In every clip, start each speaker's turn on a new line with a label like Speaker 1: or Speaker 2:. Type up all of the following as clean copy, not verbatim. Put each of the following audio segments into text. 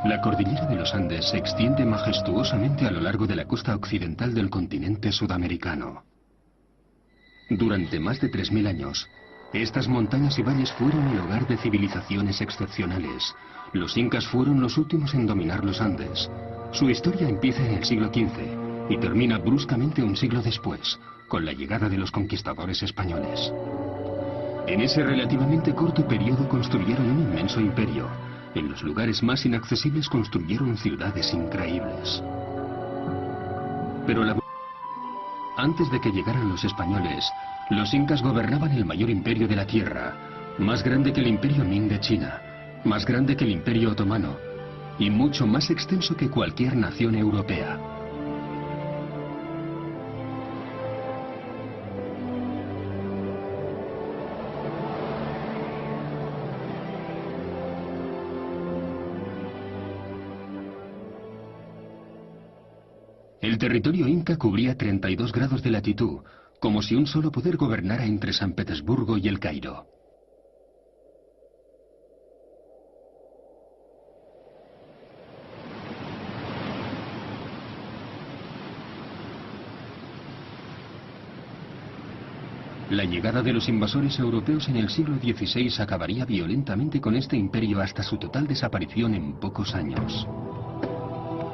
Speaker 1: La cordillera de los Andes se extiende majestuosamente a lo largo de la costa occidental del continente sudamericano. Durante más de 3000 años, estas montañas y valles fueron el hogar de civilizaciones excepcionales. Los incas fueron los últimos en dominar los Andes. Su historia empieza en el siglo XV y termina bruscamente un siglo después, con la llegada de los conquistadores españoles. En ese relativamente corto periodo construyeron un inmenso imperio. En los lugares más inaccesibles construyeron ciudades increíbles. Pero antes de que llegaran los españoles, los incas gobernaban el mayor imperio de la tierra, más grande que el imperio Ming de China, más grande que el imperio otomano, y mucho más extenso que cualquier nación europea. El territorio inca cubría 32 grados de latitud, como si un solo poder gobernara entre San Petersburgo y El Cairo. La llegada de los invasores europeos en el siglo XVI acabaría violentamente con este imperio hasta su total desaparición en pocos años.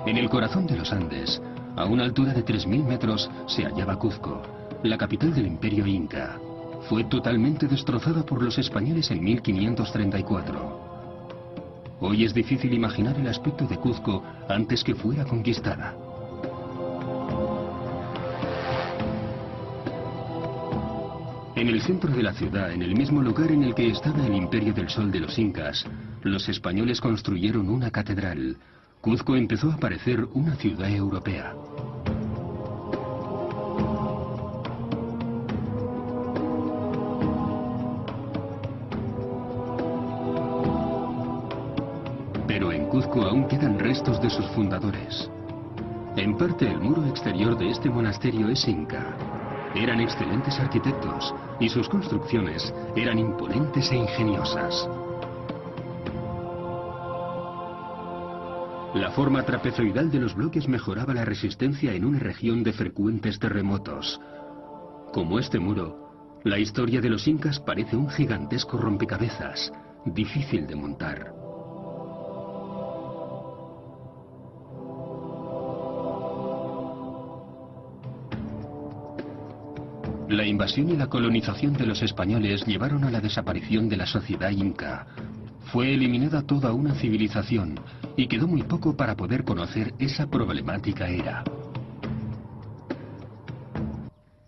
Speaker 1: En el corazón de los Andes, a una altura de 3000 metros, se hallaba Cuzco, la capital del imperio inca. Fue totalmente destrozada por los españoles en 1534. Hoy es difícil imaginar el aspecto de Cuzco antes que fuera conquistada. En el centro de la ciudad, en el mismo lugar en el que estaba el Imperio del Sol de los incas, los españoles construyeron una catedral. Cuzco empezó a parecer una ciudad europea. Pero en Cuzco aún quedan restos de sus fundadores. En parte el muro exterior de este monasterio es inca. Eran excelentes arquitectos y sus construcciones eran imponentes e ingeniosas. La forma trapezoidal de los bloques mejoraba la resistencia en una región de frecuentes terremotos. Como este muro, la historia de los incas parece un gigantesco rompecabezas, difícil de montar. La invasión y la colonización de los españoles llevaron a la desaparición de la sociedad inca. Fue eliminada toda una civilización y quedó muy poco para poder conocer esa problemática era.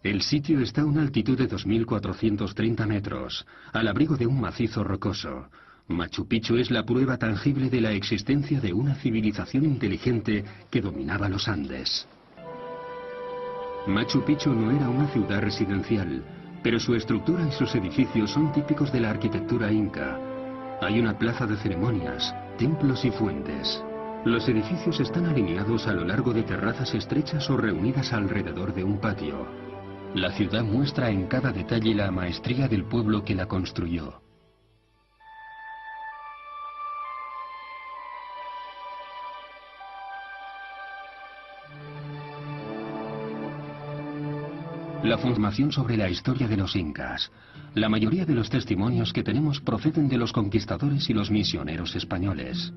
Speaker 1: El sitio está a una altitud de 2430 metros, al abrigo de un macizo rocoso. Machu Picchu es la prueba tangible de la existencia de una civilización inteligente que dominaba los Andes. Machu Picchu no era una ciudad residencial, pero su estructura y sus edificios son típicos de la arquitectura inca. Hay una plaza de ceremonias, templos y fuentes. Los edificios están alineados a lo largo de terrazas estrechas o reunidas alrededor de un patio. La ciudad muestra en cada detalle la maestría del pueblo que la construyó. La información sobre la historia de los incas. La mayoría de los testimonios que tenemos proceden de los conquistadores y los misioneros españoles.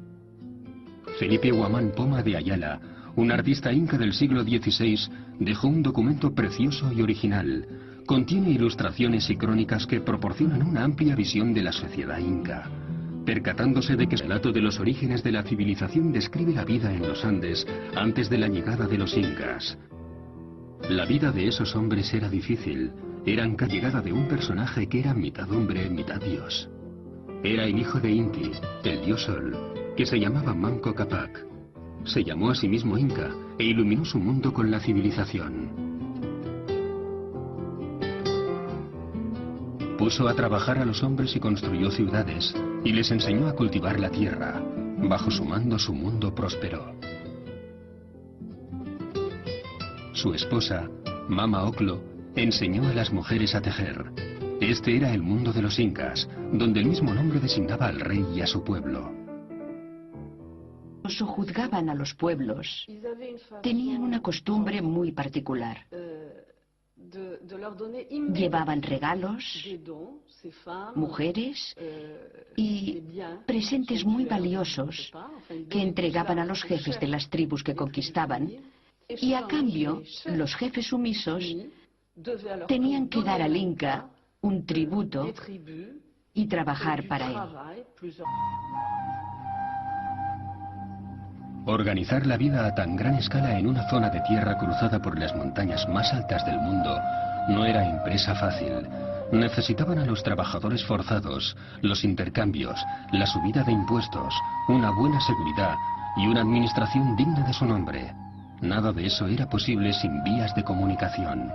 Speaker 1: Felipe Huamán Poma de Ayala, un artista inca del siglo XVI, dejó un documento precioso y original. Contiene ilustraciones y crónicas que proporcionan una amplia visión de la sociedad inca. Percatándose de que el relato de los orígenes de la civilización describe la vida en los Andes antes de la llegada de los incas. La vida de esos hombres era difícil. Eran la llegada de un personaje que era mitad hombre, mitad dios. Era el hijo de Inti, el dios Sol, que se llamaba Manco Cápac. Se llamó a sí mismo Inca e iluminó su mundo con la civilización. Puso a trabajar a los hombres y construyó ciudades, y les enseñó a cultivar la tierra. Bajo su mando su mundo prosperó. Su esposa, Mama Oclo, enseñó a las mujeres a tejer. Este era el mundo de los incas, donde el mismo nombre designaba al rey y a su pueblo.
Speaker 2: Sojuzgaban a los pueblos. Tenían una costumbre muy particular. Llevaban regalos, mujeres y presentes muy valiosos que entregaban a los jefes de las tribus que conquistaban, y a cambio los jefes sumisos tenían que dar al Inca un tributo y trabajar para él.
Speaker 1: Organizar la vida a tan gran escala en una zona de tierra cruzada por las montañas más altas del mundo no era empresa fácil. Necesitaban a los trabajadores forzados, los intercambios, la subida de impuestos, una buena seguridad y una administración digna de su nombre. Nada de eso era posible sin vías de comunicación.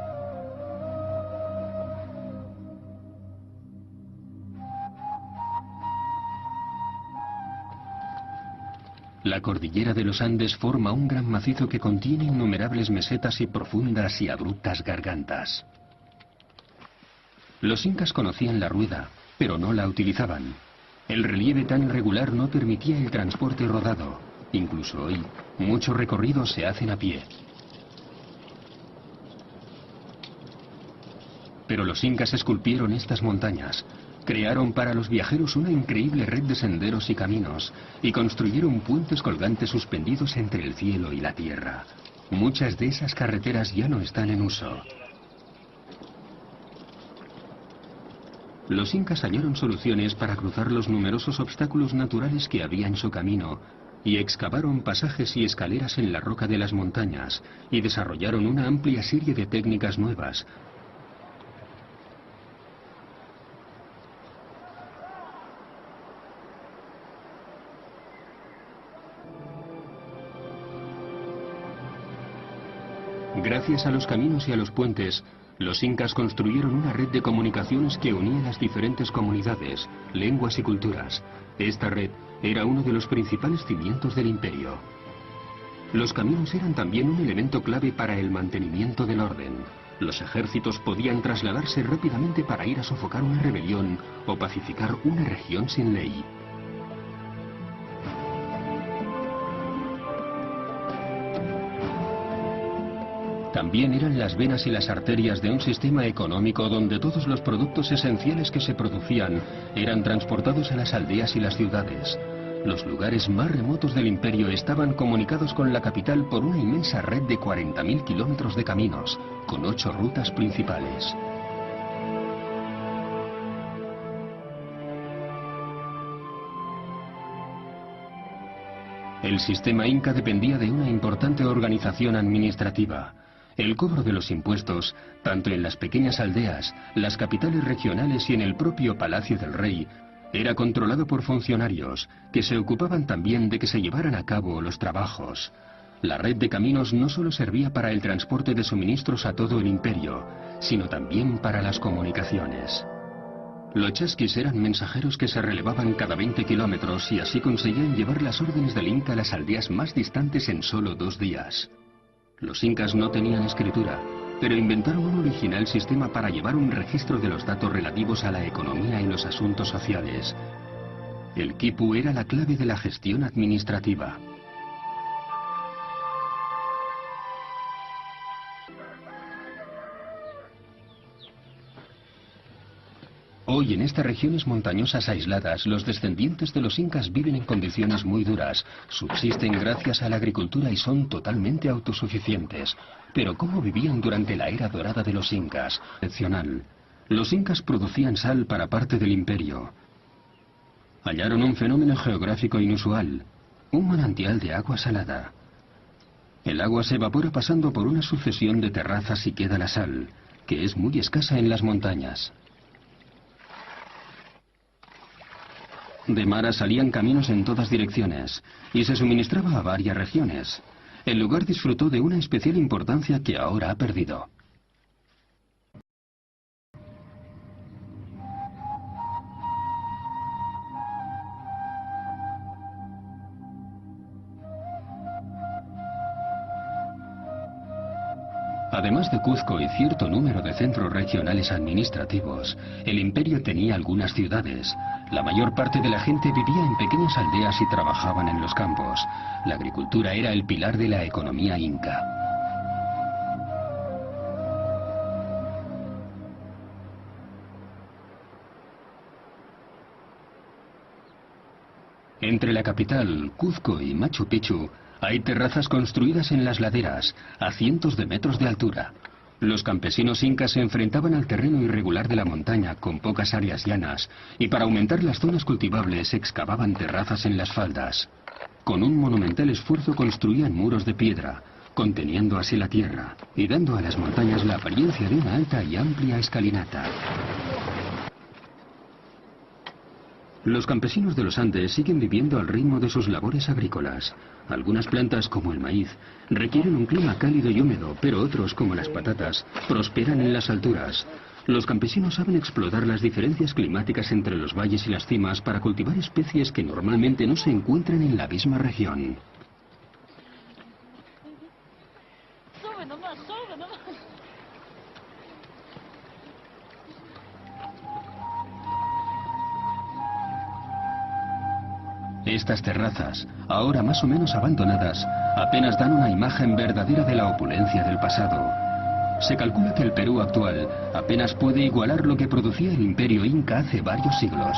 Speaker 1: La cordillera de los Andes forma un gran macizo que contiene innumerables mesetas y profundas y abruptas gargantas. Los incas conocían la rueda, pero no la utilizaban. El relieve tan irregular no permitía el transporte rodado. Incluso hoy, muchos recorridos se hacen a pie. Pero los incas esculpieron estas montañas. Crearon para los viajeros una increíble red de senderos y caminos, y construyeron puentes colgantes suspendidos entre el cielo y la tierra. Muchas de esas carreteras ya no están en uso. Los incas hallaron soluciones para cruzar los numerosos obstáculos naturales que había en su camino, y excavaron pasajes y escaleras en la roca de las montañas, y desarrollaron una amplia serie de técnicas nuevas. Gracias a los caminos y a los puentes, los incas construyeron una red de comunicaciones que unía las diferentes comunidades, lenguas y culturas. Esta red era uno de los principales cimientos del imperio. Los caminos eran también un elemento clave para el mantenimiento del orden. Los ejércitos podían trasladarse rápidamente para ir a sofocar una rebelión o pacificar una región sin ley. También eran las venas y las arterias de un sistema económico donde todos los productos esenciales que se producían eran transportados a las aldeas y las ciudades. Los lugares más remotos del imperio estaban comunicados con la capital por una inmensa red de 40.000 kilómetros de caminos, con 8 rutas principales. El sistema inca dependía de una importante organización administrativa. El cobro de los impuestos, tanto en las pequeñas aldeas, las capitales regionales y en el propio Palacio del Rey, era controlado por funcionarios, que se ocupaban también de que se llevaran a cabo los trabajos. La red de caminos no solo servía para el transporte de suministros a todo el imperio, sino también para las comunicaciones. Los chasquis eran mensajeros que se relevaban cada 20 kilómetros y así conseguían llevar las órdenes del Inca a las aldeas más distantes en solo 2 días. Los incas no tenían escritura, pero inventaron un original sistema para llevar un registro de los datos relativos a la economía y los asuntos sociales. El quipu era la clave de la gestión administrativa. Hoy en estas regiones montañosas aisladas, los descendientes de los incas viven en condiciones muy duras, subsisten gracias a la agricultura y son totalmente autosuficientes. Pero ¿cómo vivían durante la era dorada de los incas? Excepcional. Los incas producían sal para parte del imperio. Hallaron un fenómeno geográfico inusual, un manantial de agua salada. El agua se evapora pasando por una sucesión de terrazas y queda la sal, que es muy escasa en las montañas. De Mara salían caminos en todas direcciones y se suministraba a varias regiones. El lugar disfrutó de una especial importancia que ahora ha perdido. Además de Cuzco y cierto número de centros regionales administrativos, el imperio tenía algunas ciudades. La mayor parte de la gente vivía en pequeñas aldeas y trabajaban en los campos. La agricultura era el pilar de la economía inca. Entre la capital, Cuzco y Machu Picchu, hay terrazas construidas en las laderas, a cientos de metros de altura. Los campesinos incas se enfrentaban al terreno irregular de la montaña, con pocas áreas llanas, y para aumentar las zonas cultivables excavaban terrazas en las faldas. Con un monumental esfuerzo construían muros de piedra, conteniendo así la tierra, y dando a las montañas la apariencia de una alta y amplia escalinata. Los campesinos de los Andes siguen viviendo al ritmo de sus labores agrícolas. Algunas plantas, como el maíz, requieren un clima cálido y húmedo, pero otros, como las patatas, prosperan en las alturas. Los campesinos saben explotar las diferencias climáticas entre los valles y las cimas para cultivar especies que normalmente no se encuentran en la misma región. Estas terrazas, ahora más o menos abandonadas, apenas dan una imagen verdadera de la opulencia del pasado. Se calcula que el Perú actual apenas puede igualar lo que producía el imperio inca hace varios siglos.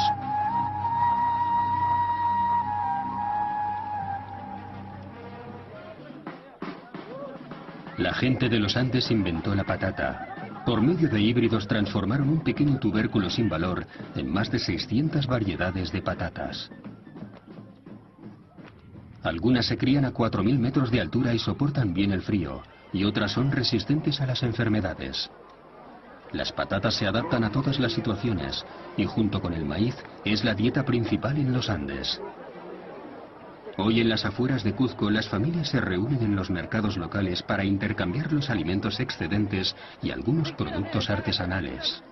Speaker 1: La gente de los Andes inventó la patata. Por medio de híbridos transformaron un pequeño tubérculo sin valor en más de 600 variedades de patatas. Algunas se crían a 4.000 metros de altura y soportan bien el frío, y otras son resistentes a las enfermedades. Las patatas se adaptan a todas las situaciones, y junto con el maíz es la dieta principal en los Andes. Hoy en las afueras de Cuzco las familias se reúnen en los mercados locales para intercambiar los alimentos excedentes y algunos productos artesanales.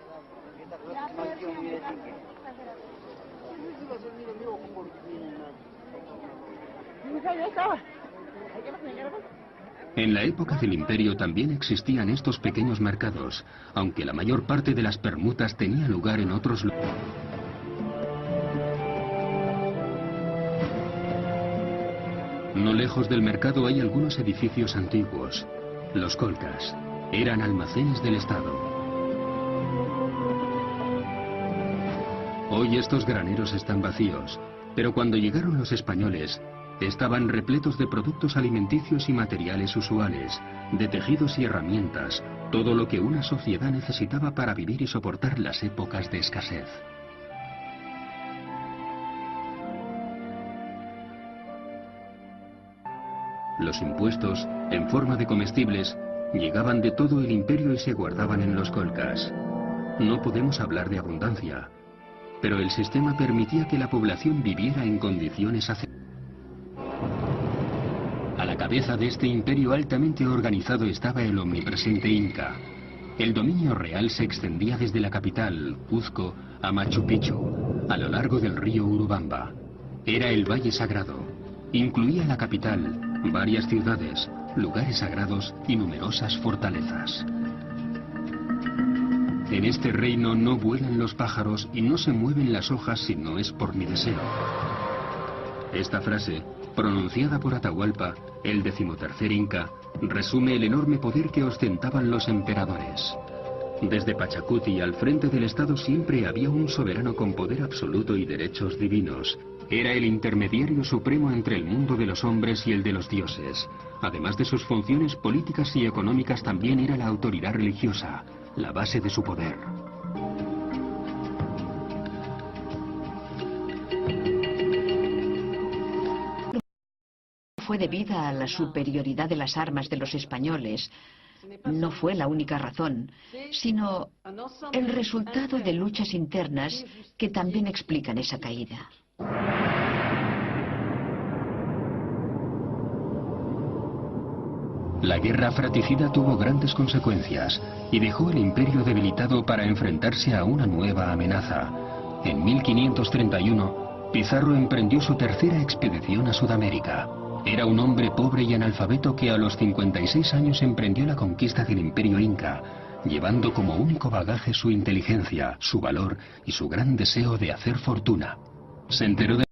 Speaker 1: En la época del imperio también existían estos pequeños mercados, aunque la mayor parte de las permutas tenía lugar en otros lugares. No lejos del mercado hay algunos edificios antiguos. Los colcas eran almacenes del Estado. Hoy estos graneros están vacíos, pero cuando llegaron los españoles, estaban repletos de productos alimenticios y materiales usuales, de tejidos y herramientas, todo lo que una sociedad necesitaba para vivir y soportar las épocas de escasez. Los impuestos, en forma de comestibles, llegaban de todo el imperio y se guardaban en los colcas. No podemos hablar de abundancia, pero el sistema permitía que la población viviera en condiciones aceptables. A la cabeza de este imperio altamente organizado estaba el omnipresente Inca. El dominio real se extendía desde la capital, Cuzco, a Machu Picchu, a lo largo del río Urubamba. Era el Valle Sagrado. Incluía la capital, varias ciudades, lugares sagrados y numerosas fortalezas. En este reino no vuelan los pájaros y no se mueven las hojas si no es por mi deseo. Esta frase, pronunciada por Atahualpa, el 13º Inca, resume el enorme poder que ostentaban los emperadores. Desde Pachacuti al frente del Estado siempre había un soberano con poder absoluto y derechos divinos. Era el intermediario supremo entre el mundo de los hombres y el de los dioses. Además de sus funciones políticas y económicas, también era la autoridad religiosa, la base de su poder.
Speaker 2: Fue debida a la superioridad de las armas de los españoles. No fue la única razón, sino el resultado de luchas internas que también explican esa caída.
Speaker 1: La guerra fratricida tuvo grandes consecuencias y dejó el imperio debilitado para enfrentarse a una nueva amenaza. En 1531, Pizarro emprendió su tercera expedición a Sudamérica. Era un hombre pobre y analfabeto que a los 56 años emprendió la conquista del imperio inca, llevando como único bagaje su inteligencia, su valor y su gran deseo de hacer fortuna. Se enteró de...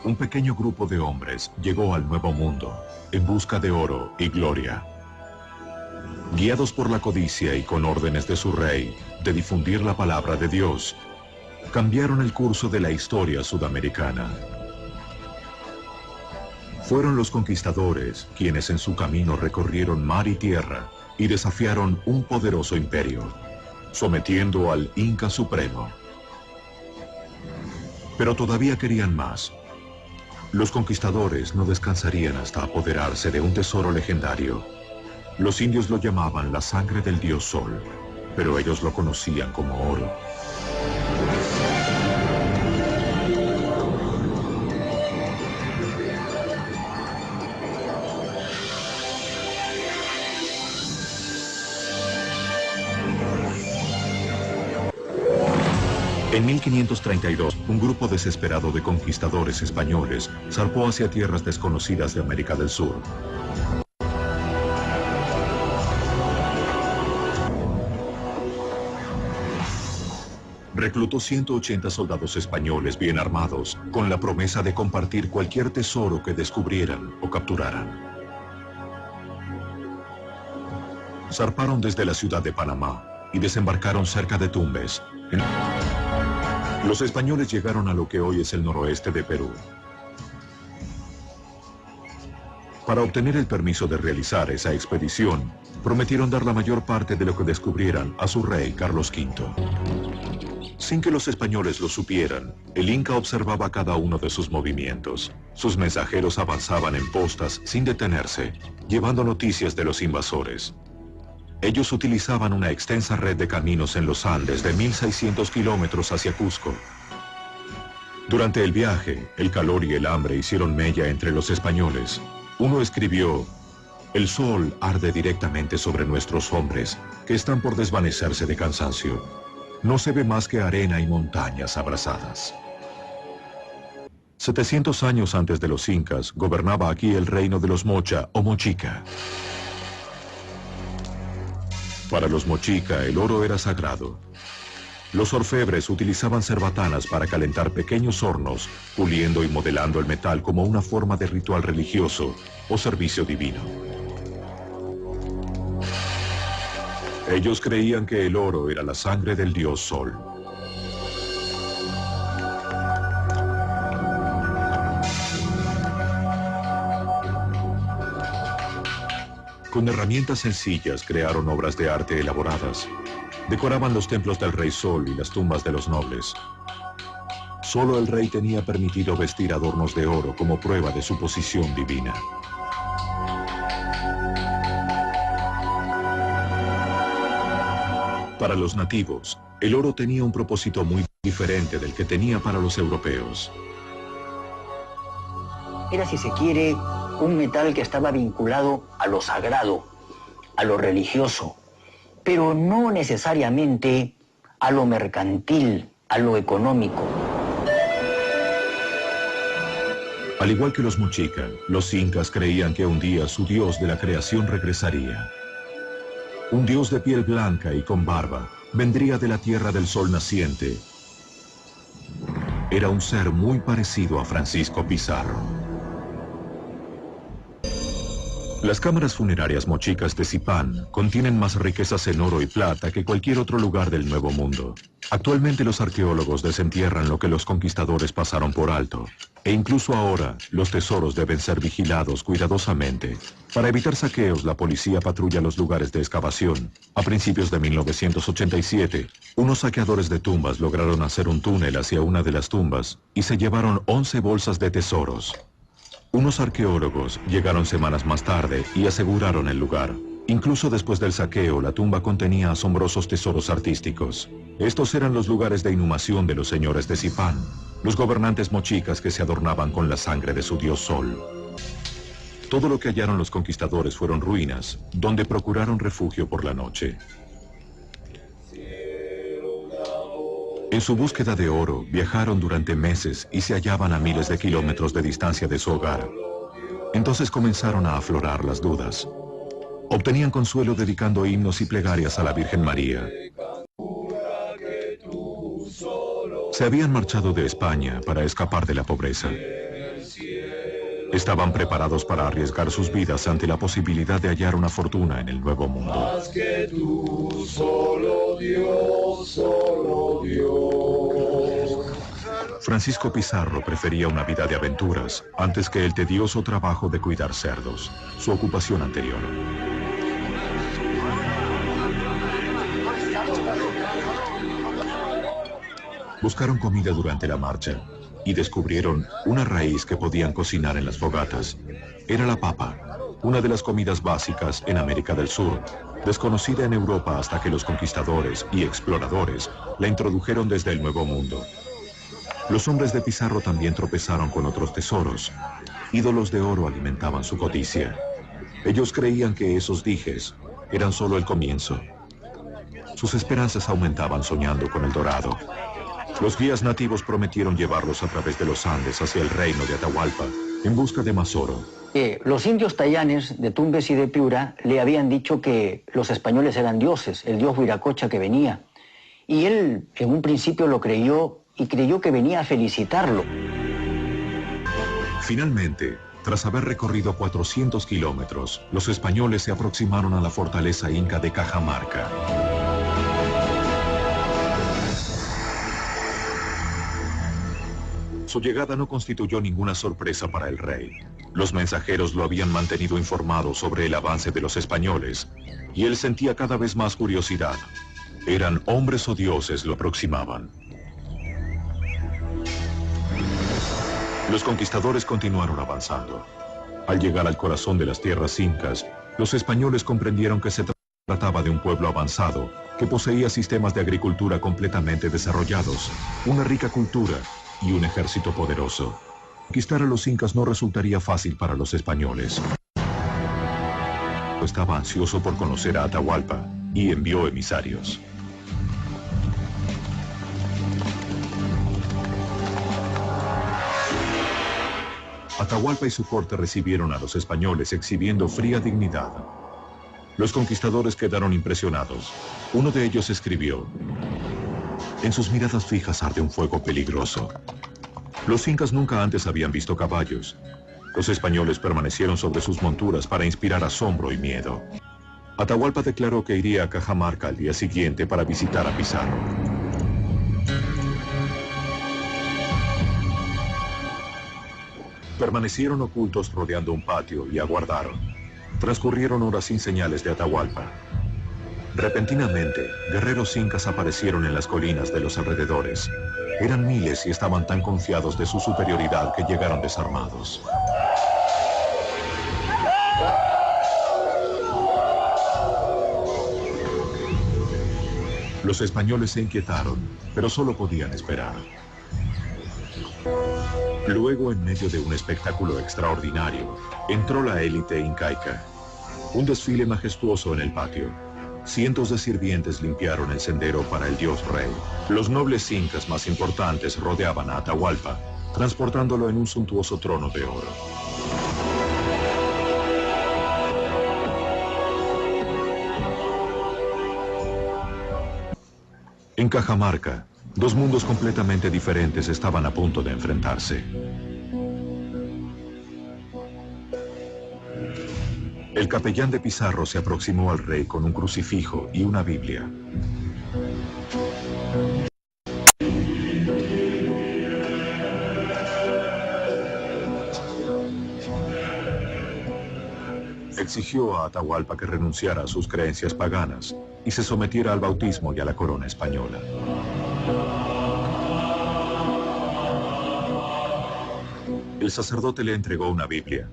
Speaker 3: Un pequeño grupo de hombres llegó al Nuevo Mundo en busca de oro y gloria. Guiados por la codicia y con órdenes de su rey de difundir la palabra de Dios, cambiaron el curso de la historia sudamericana. Fueron los conquistadores quienes en su camino recorrieron mar y tierra y desafiaron un poderoso imperio, sometiendo al Inca Supremo. Pero todavía querían más. Los conquistadores no descansarían hasta apoderarse de un tesoro legendario. Los indios lo llamaban la sangre del dios Sol, pero ellos lo conocían como oro. En 1532, un grupo desesperado de conquistadores españoles zarpó hacia tierras desconocidas de América del Sur. Reclutó 180 soldados españoles bien armados, con la promesa de compartir cualquier tesoro que descubrieran o capturaran. Zarparon desde la ciudad de Panamá y desembarcaron cerca de Tumbes. Los españoles llegaron a lo que hoy es el noroeste de Perú. Para obtener el permiso de realizar esa expedición, prometieron dar la mayor parte de lo que descubrieran a su rey Carlos V. Sin que los españoles lo supieran, el Inca observaba cada uno de sus movimientos. Sus mensajeros avanzaban en postas sin detenerse, llevando noticias de los invasores. Ellos utilizaban una extensa red de caminos en los Andes de 1.600 kilómetros hacia Cusco. Durante el viaje, el calor y el hambre hicieron mella entre los españoles. Uno escribió: "El sol arde directamente sobre nuestros hombres, que están por desvanecerse de cansancio. No se ve más que arena y montañas abrasadas". 700 años antes de los incas, gobernaba aquí el reino de los Mocha o Mochica. Para los Mochica, el oro era sagrado. Los orfebres utilizaban cerbatanas para calentar pequeños hornos, puliendo y modelando el metal como una forma de ritual religioso o servicio divino. Ellos creían que el oro era la sangre del dios Sol. Con herramientas sencillas crearon obras de arte elaboradas. Decoraban los templos del rey Sol y las tumbas de los nobles. Solo el rey tenía permitido vestir adornos de oro como prueba de su posición divina. Para los nativos, el oro tenía un propósito muy diferente del que tenía para los europeos.
Speaker 4: Era, si se quiere, un metal que estaba vinculado a lo sagrado, a lo religioso, pero no necesariamente a lo mercantil, a lo económico.
Speaker 3: Al igual que los Mochica, los incas creían que un día su dios de la creación regresaría. Un dios de piel blanca y con barba vendría de la tierra del sol naciente. Era un ser muy parecido a Francisco Pizarro. Las cámaras funerarias mochicas de Zipán contienen más riquezas en oro y plata que cualquier otro lugar del Nuevo Mundo. Actualmente los arqueólogos desentierran lo que los conquistadores pasaron por alto, e incluso ahora los tesoros deben ser vigilados cuidadosamente. Para evitar saqueos, la policía patrulla los lugares de excavación. A principios de 1987, unos saqueadores de tumbas lograron hacer un túnel hacia una de las tumbas y se llevaron 11 bolsas de tesoros. Unos arqueólogos llegaron semanas más tarde y aseguraron el lugar. Incluso después del saqueo, la tumba contenía asombrosos tesoros artísticos. Estos eran los lugares de inhumación de los señores de Zipán, los gobernantes mochicas que se adornaban con la sangre de su dios Sol. Todo lo que hallaron los conquistadores fueron ruinas, donde procuraron refugio por la noche. En su búsqueda de oro, viajaron durante meses y se hallaban a miles de kilómetros de distancia de su hogar. Entonces comenzaron a aflorar las dudas. Obtenían consuelo dedicando himnos y plegarias a la Virgen María. Se habían marchado de España para escapar de la pobreza. Estaban preparados para arriesgar sus vidas ante la posibilidad de hallar una fortuna en el Nuevo Mundo.
Speaker 5: Más que tú, solo Dios, solo Dios.
Speaker 3: Francisco Pizarro prefería una vida de aventuras antes que el tedioso trabajo de cuidar cerdos, su ocupación anterior. Buscaron comida durante la marcha y descubrieron una raíz que podían cocinar en las fogatas. Era la papa, una de las comidas básicas en América del Sur, desconocida en Europa hasta que los conquistadores y exploradores la introdujeron desde el Nuevo Mundo. Los hombres de Pizarro también tropezaron con otros tesoros. Ídolos de oro alimentaban su codicia. Ellos creían que esos dijes eran solo el comienzo. Sus esperanzas aumentaban soñando con el dorado. Los guías nativos prometieron llevarlos a través de los Andes hacia el reino de Atahualpa, en busca de más oro.
Speaker 4: Los indios tayanes de Tumbes y de Piura le habían dicho que los españoles eran dioses, el dios Huiracocha que venía. Y él en un principio lo creyó y creyó que venía a felicitarlo.
Speaker 3: Finalmente, tras haber recorrido 400 kilómetros, los españoles se aproximaron a la fortaleza inca de Cajamarca. Su llegada no constituyó ninguna sorpresa para el rey. Los mensajeros lo habían mantenido informado sobre el avance de los españoles, y él sentía cada vez más curiosidad. ¿Eran hombres o dioses lo aproximaban? Los conquistadores continuaron avanzando. Al llegar al corazón de las tierras incas, los españoles comprendieron que se trataba de un pueblo avanzado, que poseía sistemas de agricultura completamente desarrollados, una rica cultura y un ejército poderoso. Conquistar a los incas no resultaría fácil para los españoles. Estaba ansioso por conocer a Atahualpa y envió emisarios. Atahualpa y su corte recibieron a los españoles exhibiendo fría dignidad. Los conquistadores quedaron impresionados. Uno de ellos escribió: en sus miradas fijas arde un fuego peligroso. Los incas nunca antes habían visto caballos. Los españoles permanecieron sobre sus monturas para inspirar asombro y miedo. Atahualpa declaró que iría a Cajamarca al día siguiente para visitar a Pizarro. Permanecieron ocultos rodeando un patio y aguardaron. Transcurrieron horas sin señales de Atahualpa. Repentinamente, guerreros incas aparecieron en las colinas de los alrededores. Eran miles y estaban tan confiados de su superioridad que llegaron desarmados. Los españoles se inquietaron, pero solo podían esperar. Luego, en medio de un espectáculo extraordinario, entró la élite incaica. Un desfile majestuoso en el patio. Cientos de sirvientes limpiaron el sendero para el dios rey. Los nobles incas más importantes rodeaban a Atahualpa, transportándolo en un suntuoso trono de oro. En Cajamarca, dos mundos completamente diferentes estaban a punto de enfrentarse. El capellán de Pizarro se aproximó al rey con un crucifijo y una Biblia. Exigió a Atahualpa que renunciara a sus creencias paganas y se sometiera al bautismo y a la corona española. El sacerdote le entregó una Biblia,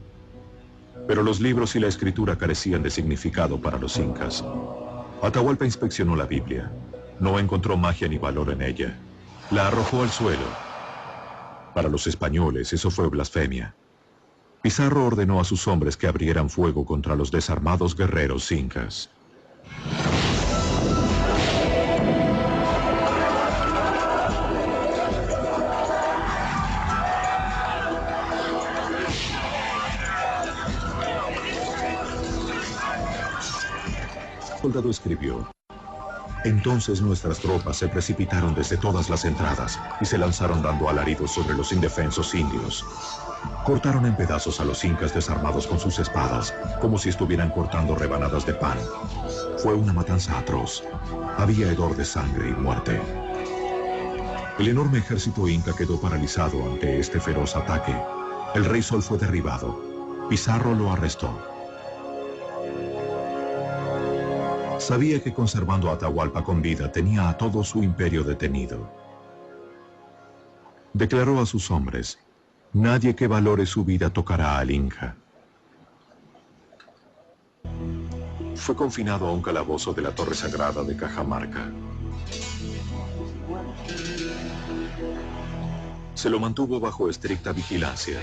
Speaker 3: pero los libros y la escritura carecían de significado para los incas. Atahualpa inspeccionó la Biblia. No encontró magia ni valor en ella. La arrojó al suelo. Para los españoles eso fue blasfemia. Pizarro ordenó a sus hombres que abrieran fuego contra los desarmados guerreros incas. soldado escribió: entonces nuestras tropas se precipitaron desde todas las entradas y se lanzaron dando alaridos sobre los indefensos indios. Cortaron en pedazos a los incas desarmados con sus espadas, como si estuvieran cortando rebanadas de pan. Fue una matanza atroz. Había hedor de sangre y muerte. El enorme ejército inca quedó paralizado ante este feroz ataque. El rey Sol fue derribado. Pizarro lo arrestó. Sabía que conservando a Atahualpa con vida tenía a todo su imperio detenido. Declaró a sus hombres: nadie que valore su vida tocará al Inca. Fue confinado a un calabozo de la Torre Sagrada de Cajamarca. Se lo mantuvo bajo estricta vigilancia.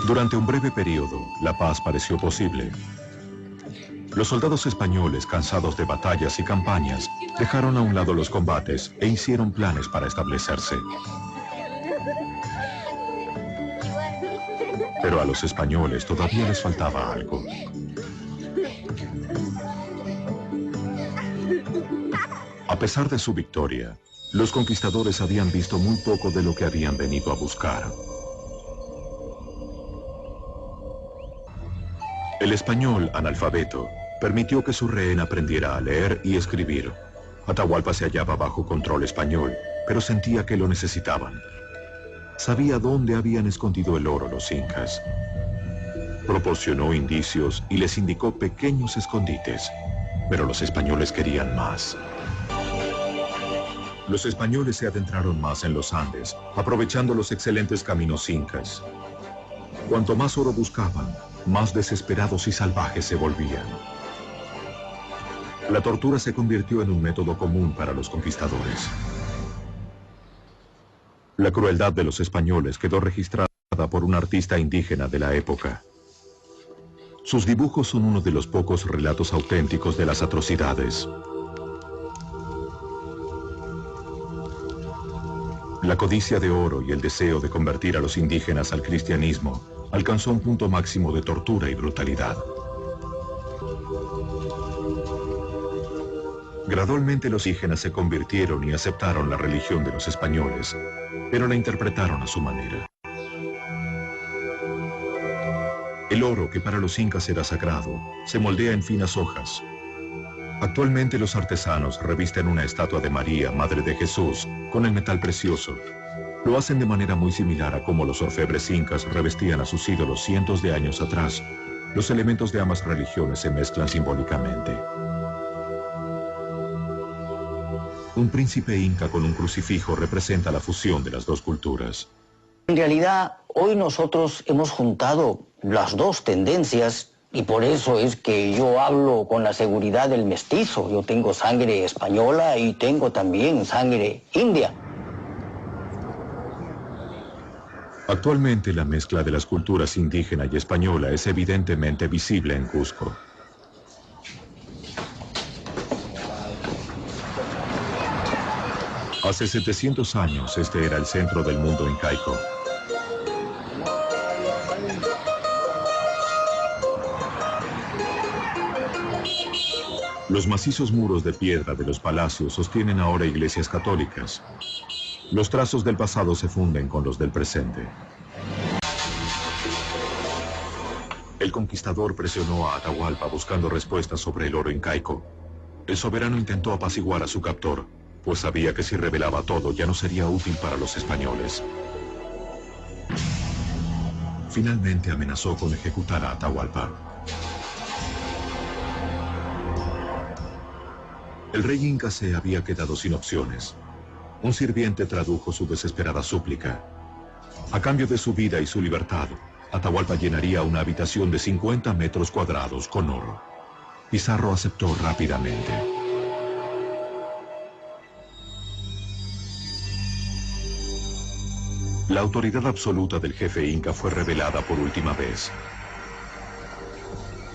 Speaker 3: Durante un breve periodo, la paz pareció posible. Los soldados españoles, cansados de batallas y campañas, dejaron a un lado los combates e hicieron planes para establecerse. Pero a los españoles todavía les faltaba algo. A pesar de su victoria, los conquistadores habían visto muy poco de lo que habían venido a buscar. El español, analfabeto, permitió que su rehén aprendiera a leer y escribir. Atahualpa se hallaba bajo control español, pero sentía que lo necesitaban. Sabía dónde habían escondido el oro los incas. Proporcionó indicios y les indicó pequeños escondites, pero los españoles querían más. Los españoles se adentraron más en los Andes, aprovechando los excelentes caminos incas. Cuanto más oro buscaban, más desesperados y salvajes se volvían. La tortura se convirtió en un método común para los conquistadores. La crueldad de los españoles quedó registrada por un artista indígena de la época. Sus dibujos son uno de los pocos relatos auténticos de las atrocidades. La codicia de oro y el deseo de convertir a los indígenas al cristianismo alcanzó un punto máximo de tortura y brutalidad. Gradualmente los indígenas se convirtieron y aceptaron la religión de los españoles, pero la interpretaron a su manera. El oro, que para los incas era sagrado, se moldea en finas hojas. Actualmente los artesanos revisten una estatua de María, Madre de Jesús, con el metal precioso. Lo hacen de manera muy similar a como los orfebres incas revestían a sus ídolos cientos de años atrás. Los elementos de ambas religiones se mezclan simbólicamente. Un príncipe inca con un crucifijo representa la fusión de las dos culturas.
Speaker 4: En realidad, hoy nosotros hemos juntado las dos tendencias y por eso es que yo hablo con la seguridad del mestizo. Yo tengo sangre española y tengo también sangre india.
Speaker 3: Actualmente la mezcla de las culturas indígena y española es evidentemente visible en Cusco. Hace 700 años este era el centro del mundo incaico. Los macizos muros de piedra de los palacios sostienen ahora iglesias católicas. Los trazos del pasado se funden con los del presente. El conquistador presionó a Atahualpa buscando respuestas sobre el oro incaico. El soberano intentó apaciguar a su captor, pues sabía que si revelaba todo ya no sería útil para los españoles. Finalmente amenazó con ejecutar a Atahualpa. El rey inca se había quedado sin opciones. Un sirviente tradujo su desesperada súplica. A cambio de su vida y su libertad, Atahualpa llenaría una habitación de 50 metros cuadrados con oro. Pizarro aceptó rápidamente. La autoridad absoluta del jefe inca fue revelada por última vez.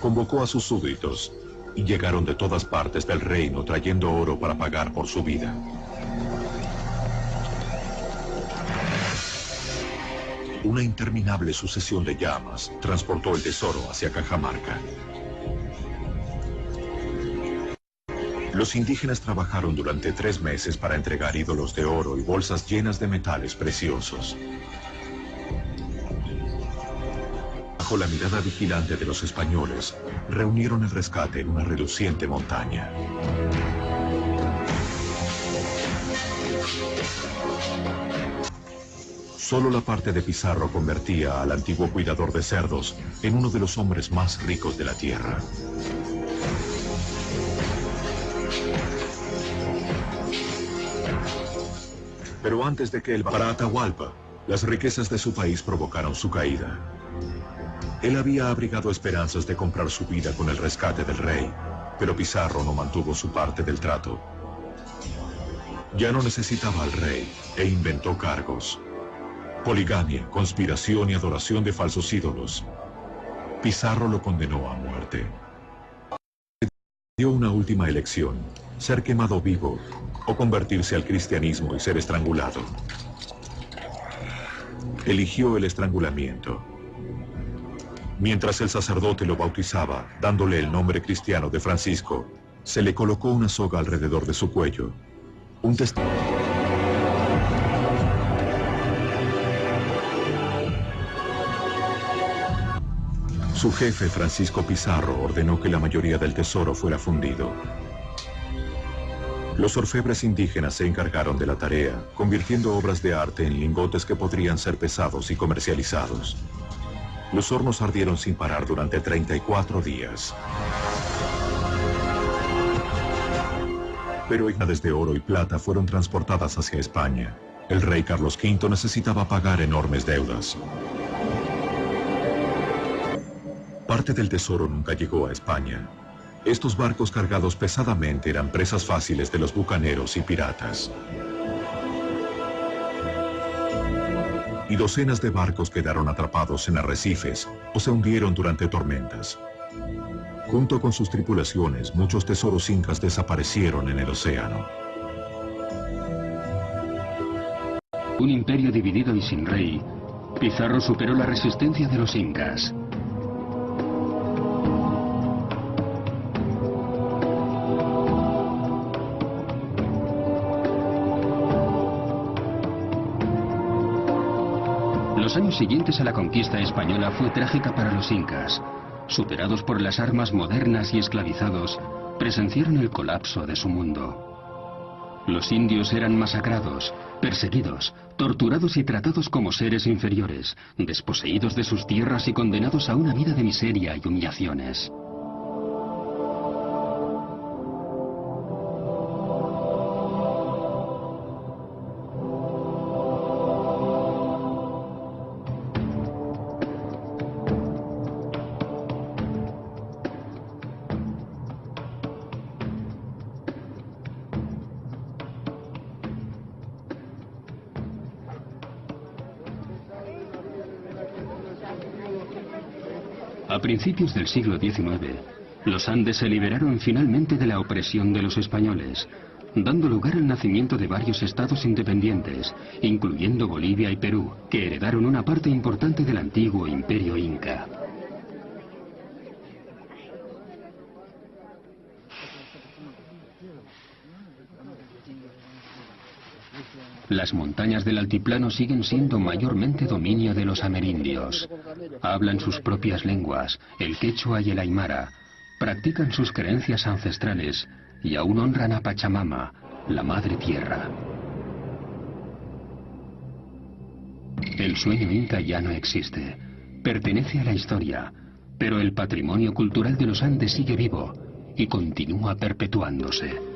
Speaker 3: Convocó a sus súbditos y llegaron de todas partes del reino trayendo oro para pagar por su vida. Una interminable sucesión de llamas transportó el tesoro hacia Cajamarca. Los indígenas trabajaron durante 3 meses para entregar ídolos de oro y bolsas llenas de metales preciosos. Bajo la mirada vigilante de los españoles, reunieron el rescate en una reluciente montaña. Solo la parte de Pizarro convertía al antiguo cuidador de cerdos en uno de los hombres más ricos de la tierra. Pero antes de que él para Atahualpa, las riquezas de su país provocaron su caída. Él había abrigado esperanzas de comprar su vida con el rescate del rey, pero Pizarro no mantuvo su parte del trato. Ya no necesitaba al rey e inventó cargos. Poligamia, conspiración y adoración de falsos ídolos. Pizarro lo condenó a muerte. Dio una última elección: ser quemado vivo o convertirse al cristianismo y ser estrangulado. Eligió el estrangulamiento. Mientras el sacerdote lo bautizaba, dándole el nombre cristiano de Francisco, se le colocó una soga alrededor de su cuello. Un testigo. Su jefe, Francisco Pizarro, ordenó que la mayoría del tesoro fuera fundido. Los orfebres indígenas se encargaron de la tarea, convirtiendo obras de arte en lingotes que podrían ser pesados y comercializados. Los hornos ardieron sin parar durante 34 días. Pero ignades de oro y plata fueron transportadas hacia España. El rey Carlos V necesitaba pagar enormes deudas. Parte del tesoro nunca llegó a España. Estos barcos cargados pesadamente eran presas fáciles de los bucaneros y piratas. Y docenas de barcos quedaron atrapados en arrecifes o se hundieron durante tormentas. Junto con sus tripulaciones, muchos tesoros incas desaparecieron en el océano.
Speaker 1: Un imperio dividido y sin rey, Pizarro superó la resistencia de los incas. Los años siguientes a la conquista española fue trágica para los incas. Superados por las armas modernas y esclavizados, presenciaron el colapso de su mundo. Los indios eran masacrados, perseguidos, torturados y tratados como seres inferiores, desposeídos de sus tierras y condenados a una vida de miseria y humillaciones. A principios del siglo XIX, los Andes se liberaron finalmente de la opresión de los españoles, dando lugar al nacimiento de varios estados independientes, incluyendo Bolivia y Perú, que heredaron una parte importante del antiguo imperio inca. Las montañas del altiplano siguen siendo mayormente dominio de los amerindios. Hablan sus propias lenguas, el quechua y el aymara, practican sus creencias ancestrales y aún honran a Pachamama, la madre tierra. El sueño inca ya no existe, pertenece a la historia, pero el patrimonio cultural de los Andes sigue vivo y continúa perpetuándose.